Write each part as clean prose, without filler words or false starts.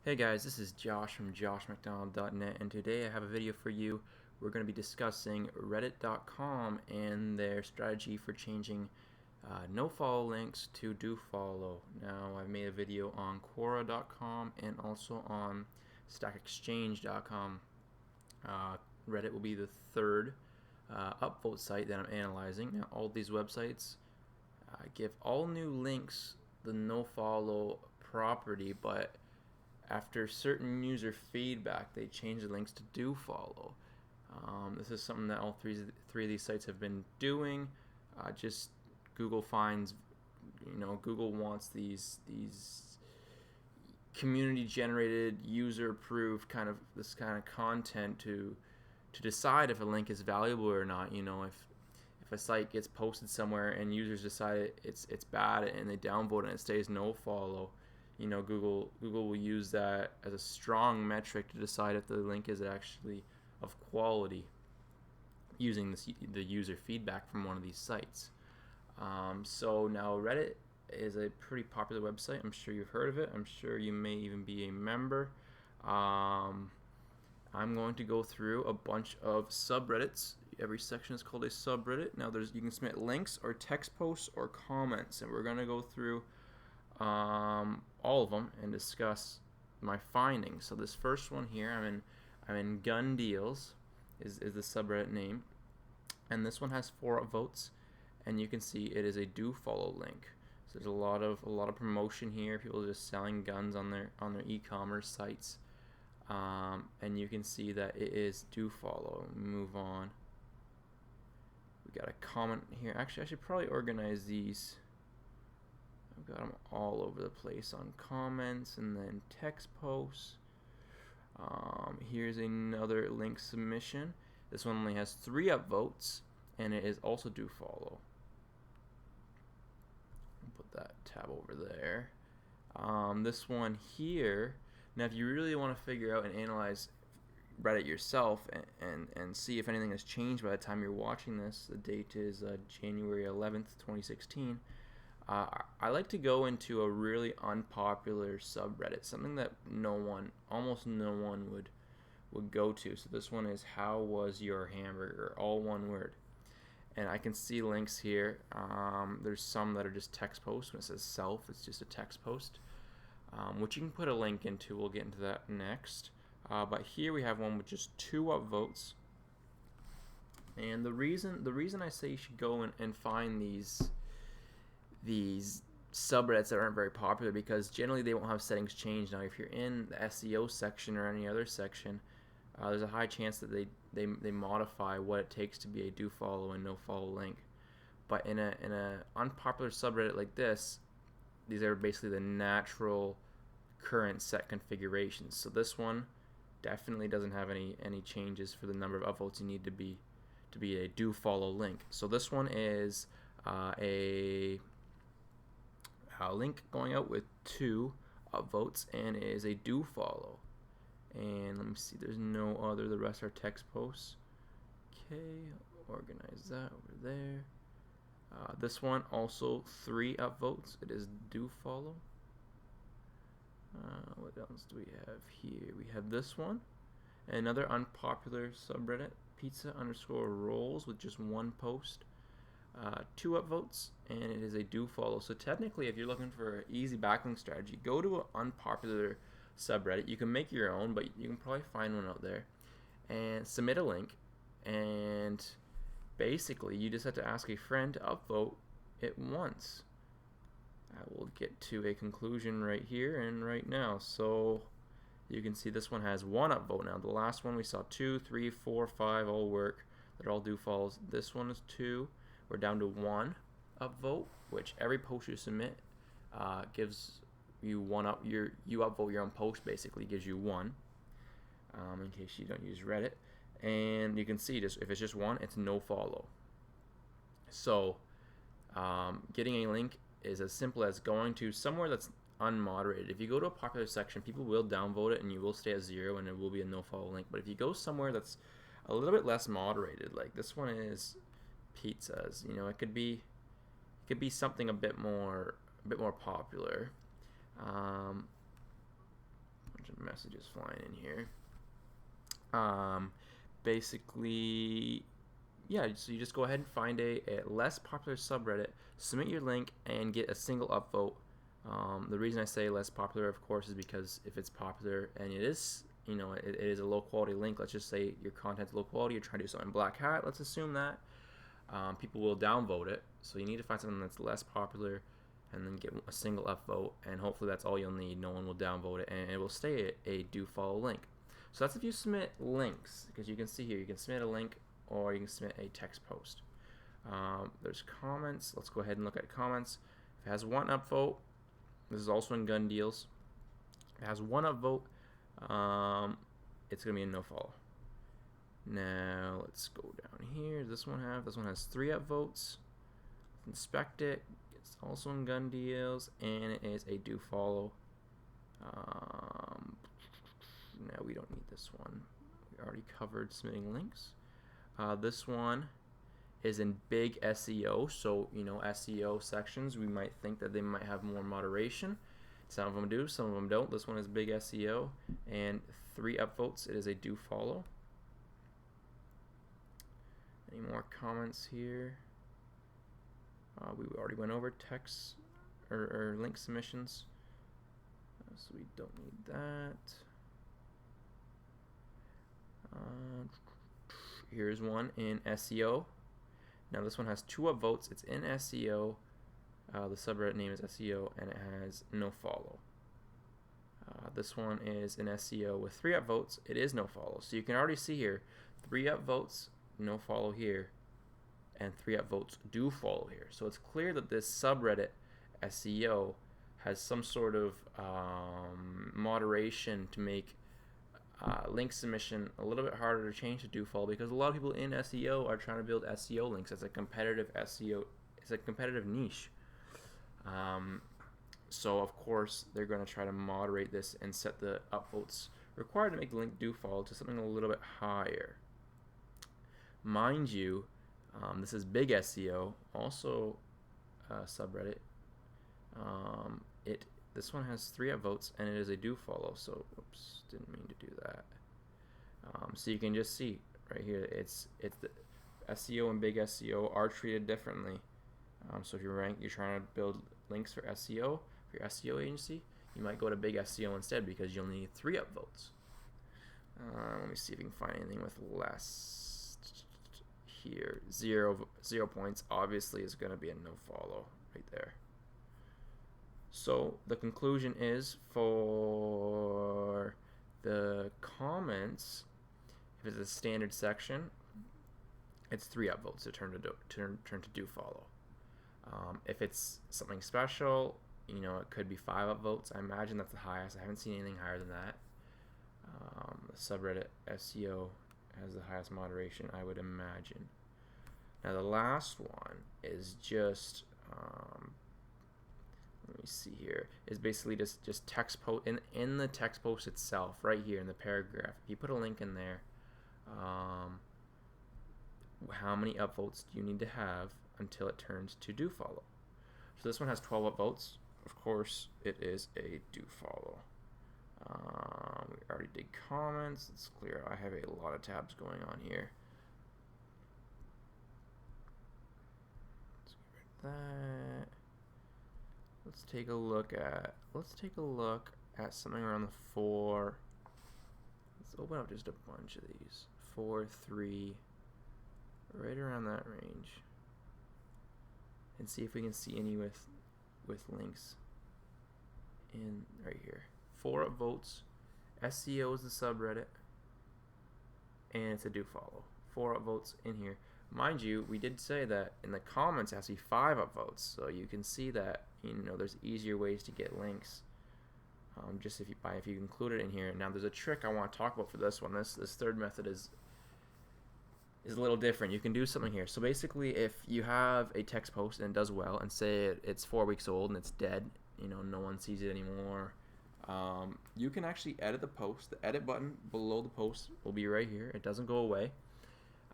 Hey guys, this is Josh from joshmcdonald.net, and today I have a video for you. We're going to be discussing reddit.com and their strategy for changing nofollow links to dofollow. Now, I've made a video on quora.com and also on stackexchange.com. Reddit will be the third upvote site that I'm analyzing. Now, all these websites give all new links the nofollow property, but after certain user feedback, they change the links to dofollow. This is something that all three of these sites have been doing. Just Google finds, Google wants these community-generated, user-approved kind of content to decide if a link is valuable or not. If a site gets posted somewhere and users decide it's bad and they downvote it and it stays nofollow, Google will use that as a strong metric to decide if the link is actually of quality using the user feedback from one of these sites. So now Reddit is a pretty popular website. I'm sure you've heard of it. I'm sure you may even be a member. I'm going to go through a bunch of subreddits. Every section is called a subreddit. Now you can submit links or text posts or comments, and we're going to go through all of them and discuss my findings. So this first one here, I'm in gun deals is the subreddit name, and this one has 4 upvotes, and you can see it is a dofollow link. So there's a lot of promotion here. People are just selling guns on their e-commerce sites, and you can see that it is dofollow. Move on. We got a comment here. Actually, I should probably organize these. I've got them all over the place on comments and then text posts. Here's another link submission. This one only has 3 upvotes, and it is also dofollow. Put that tab over there. This one here. Now, if you really want to figure out and analyze Reddit yourself and see if anything has changed by the time you're watching this, the date is January 11th, 2016. I like to go into a really unpopular subreddit, something that almost no one would go to. So this one is "How was your hamburger?" all one word, and I can see links here. There's some that are just text posts. When it says "self," it's just a text post, which you can put a link into. We'll get into that next. But here we have one with just 2 upvotes, and the reason I say you should go and find these subreddits that aren't very popular, because generally they won't have settings changed. Now, if you're in the SEO section or any other section, there's a high chance that they modify what it takes to be a dofollow and nofollow link. But in a unpopular subreddit like this, these are basically the natural current set configurations. So this one definitely doesn't have any changes for the number of upvotes you need to be a dofollow link. So this one is a link going out with 2 upvotes and is a dofollow. And let me see, there's no other. The rest are text posts. Okay, organize that over there. This one also 3 upvotes. It is dofollow. What else do we have here? We have this one, another unpopular subreddit, pizza_rolls, with just 1 post. 2 upvotes, and it is a dofollow. So technically, if you're looking for an easy backlink strategy, go to an unpopular subreddit. You can make your own, but you can probably find one out there, and submit a link, and basically you just have to ask a friend to upvote it once. I will get to a conclusion right here and right now. So you can see this one has 1 upvote now. The last one we saw 2, 3, 4, 5 all work. They're all dofollows. This one is 2. We're down to 1 upvote, which every post you submit gives you 1 up. You upvote your own post, basically gives you 1. In case you don't use Reddit, and you can see just if it's just 1, it's nofollow. So getting a link is as simple as going to somewhere that's unmoderated. If you go to a popular section, people will downvote it, and you will stay at 0, and it will be a nofollow link. But if you go somewhere that's a little bit less moderated, like this one is pizzas, it could be something a bit more popular. Bunch of messages flying in here. Basically, yeah, so you just go ahead and find a less popular subreddit, submit your link, and get a single upvote. The reason I say less popular, of course, is because if it's popular and it is, it is a low quality link, let's just say your content's low quality, you're trying to do something black hat, let's assume that, people will downvote it. So you need to find something that's less popular and then get a single upvote, and hopefully that's all you'll need. No one will downvote it, and it will stay a do follow link. So that's if you submit links, because you can see here, you can submit a link or you can submit a text post. There's comments. Let's go ahead and look at comments. If it has one upvote, this is also in gun deals. If it has one upvote, it's going to be a nofollow. Now let's go down here. Does this one have? This one has 3 upvotes. Inspect it. It's also in gun deals, and it is a do follow. No, we don't need this one. We already covered submitting links. This one is in big SEO, so SEO sections, we might think that they might have more moderation. Some of them do, some of them don't. This one is big SEO, and 3 upvotes. It is a do follow. Any more comments here? We already went over text or link submissions, so we don't need that. Here's one in SEO. Now this one has 2 upvotes. It's in SEO. The subreddit name is SEO, and it has nofollow. This one is in SEO with 3 upvotes. It is nofollow. So you can already see here, 3 upvotes, nofollow here, and 3 upvotes do follow here. So it's clear that this subreddit SEO has some sort of moderation to make link submission a little bit harder to change to do follow, because a lot of people in SEO are trying to build SEO links. It's a competitive SEO. It's a competitive niche. So of course they're going to try to moderate this and set the upvotes required to make the link do follow to something a little bit higher. Mind you, this is big SEO, also subreddit. This one has 3 upvotes, and it is a do follow. So, oops, didn't mean to do that. So you can just see right here, it's the SEO and big SEO are treated differently. So if you're trying to build links for SEO for your SEO agency, you might go to big SEO instead because you only need 3 upvotes. Let me see if we can find anything with less here. 0 points obviously is going to be a no follow right there. So the conclusion is, for the comments, if it's a standard section, it's 3 upvotes to turn to do follow. If it's something special, it could be 5 upvotes. I imagine that's the highest. I haven't seen anything higher than that. The subreddit SEO has the highest moderation, I would imagine. Now the last one is just let me see here, is basically just text post in the text post itself, right here in the paragraph. If you put a link in there, how many upvotes do you need to have until it turns to do follow? So this one has 12 upvotes. Of course, it is a do follow. We already did comments. It's clear I have a lot of tabs going on here. Let's get rid of that. Let's take a look at something around the 4. Let's open up just a bunch of these. 4, 3, right around that range, and see if we can see any with links in right here. 4 upvotes. SEO is the subreddit, and it's a do follow. 4 upvotes in here. Mind you, we did say that in the comments it has to be 5 upvotes, so you can see that there's easier ways to get links. Just if you include it in here. Now there's a trick I want to talk about for this one. This third method is a little different. You can do something here. So basically, if you have a text post and it does well, and say it's 4 weeks old and it's dead, no one sees it anymore, you can actually edit the post. The edit button below the post will be right here. It doesn't go away.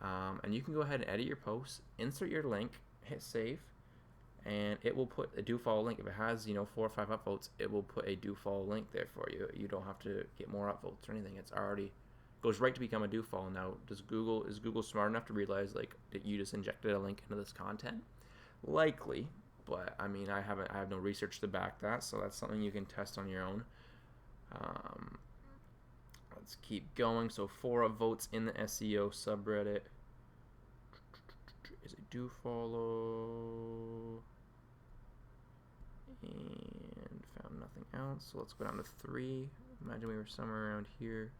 And you can go ahead and edit your post, insert your link, hit save, and it will put a do follow link. If it has 4 or 5 upvotes, it will put a do follow link there for you. You don't have to get more upvotes or anything. It's already goes right to become a do follow. Now, is Google smart enough to realize like that you just injected a link into this content? Likely, but I mean, I have no research to back that, so that's something you can test on your own. Let's keep going. So 4 upvotes in the SEO subreddit is a do follow, and found nothing else. So let's go down to 3. Imagine we were somewhere around here.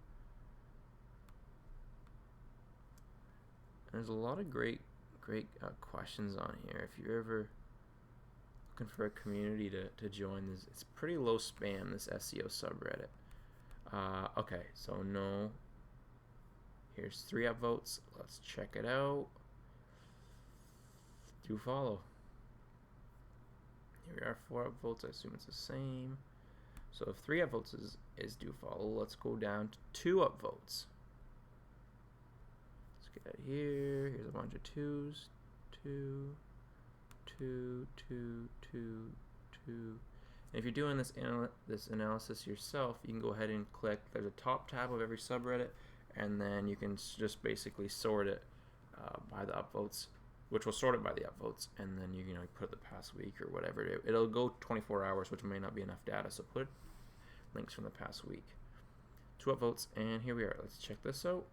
There's a lot of great questions on here. If you're ever looking for a community to join, this it's pretty low spam, this SEO subreddit. Okay, so no. Here's 3 upvotes. Let's check it out. Do follow. Here we are, 4 upvotes. I assume it's the same. So if 3 upvotes is do follow, let's go down to 2 upvotes. Let's get out here. Here's a bunch of 2s. 2, 2, 2, 2, 2. And if you're doing this analysis yourself, you can go ahead and click. There's a top tab of every subreddit, and then you can just basically sort it by the upvotes, which will sort it by the upvotes, and then you put the past week or whatever. It'll go 24 hours, which may not be enough data, so put links from the past week. 2 upvotes, and here we are. Let's check this out.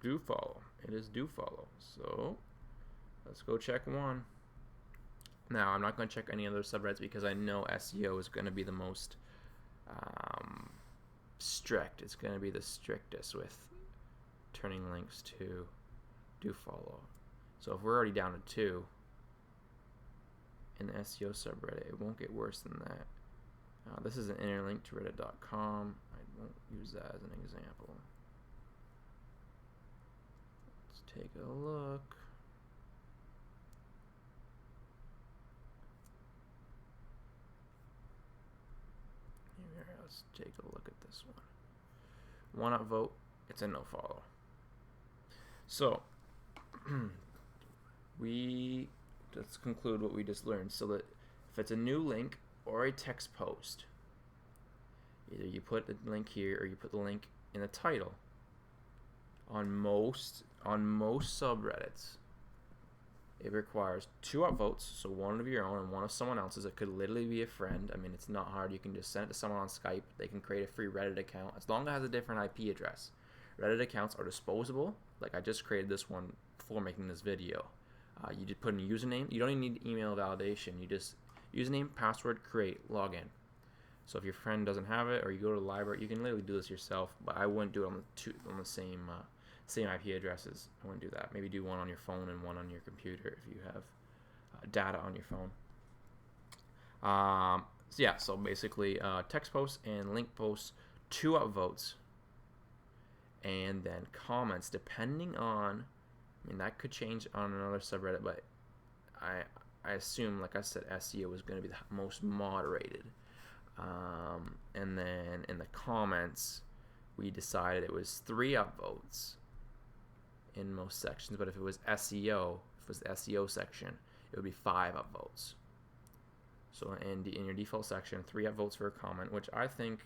Do follow. It is do follow. So let's go check 1. Now, I'm not going to check any other subreddits because I know SEO is going to be the most strict. It's going to be the strictest with turning links to do follow. So if we're already down to 2 in the SEO subreddit, it won't get worse than that. This is an interlink to reddit.com. I won't use that as an example. Let's take a look. Let's take a look at this one. 1 upvote. It's a no follow. So let's conclude what we just learned. So that if it's a new link or a text post, either you put the link here or you put the link in the title. On most subreddits, it requires 2 upvotes, so 1 of your own and 1 of someone else's. It could literally be a friend. I mean, it's not hard. You can just send it to someone on Skype. They can create a free Reddit account as long as it has a different IP address. Reddit accounts are disposable. Like I just created this one before making this video. You just put in a username. You don't even need email validation. You just username, password, create, login. So if your friend doesn't have it, or you go to the library, you can literally do this yourself. But I wouldn't do it on the same IP addresses. I wouldn't do that. Maybe do 1 on your phone and 1 on your computer if you have data on your phone. So yeah, so basically text posts and link posts, 2 upvotes, and then comments depending on, I mean that could change on another subreddit, but I assume, like I said, SEO is going to be the most moderated. And then in the comments, we decided it was 3 upvotes in most sections, but if it was SEO, if it was the SEO section, it would be 5 upvotes. So in your default section, 3 upvotes for a comment, which I think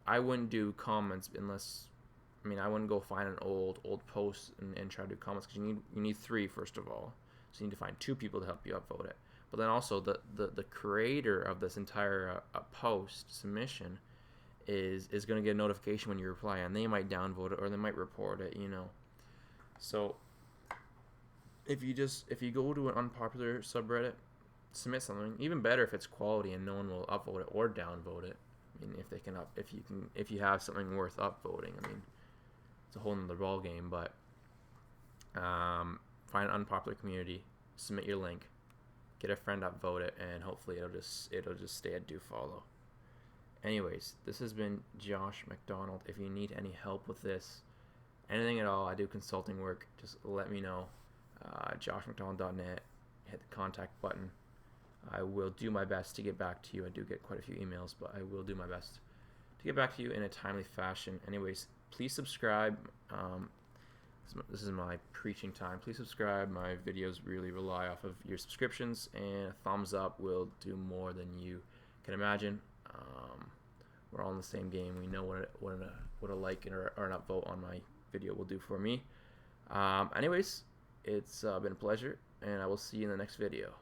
I wouldn't do comments unless, I mean, I wouldn't go find an old post and try to do comments, because you need 3 first of all. So you need to find 2 people to help you upvote it. But then also the creator of this entire post submission is going to get a notification when you reply, and they might downvote it or they might report it, So if you go to an unpopular subreddit, submit something. Even better if it's quality and no one will upvote it or downvote it. I mean, if you have something worth upvoting, I mean, it's a whole nother ball game. But find an unpopular community, submit your link, get a friend upvote it, and hopefully it'll just stay at do follow. Anyways, this has been Josh McDonald. If you need any help with this, anything at all, I do consulting work, just let me know. joshmcdonald.net, hit the contact button. I will do my best to get back to you. I do get quite a few emails, but I will do my best to get back to you in a timely fashion. Anyways, please subscribe. This is my preaching time. Please subscribe. My videos really rely off of your subscriptions, and a thumbs up will do more than you can imagine. We're all in the same game. We know what a like or an upvote on my video will do for me. Anyways, it's been a pleasure, and I will see you in the next video.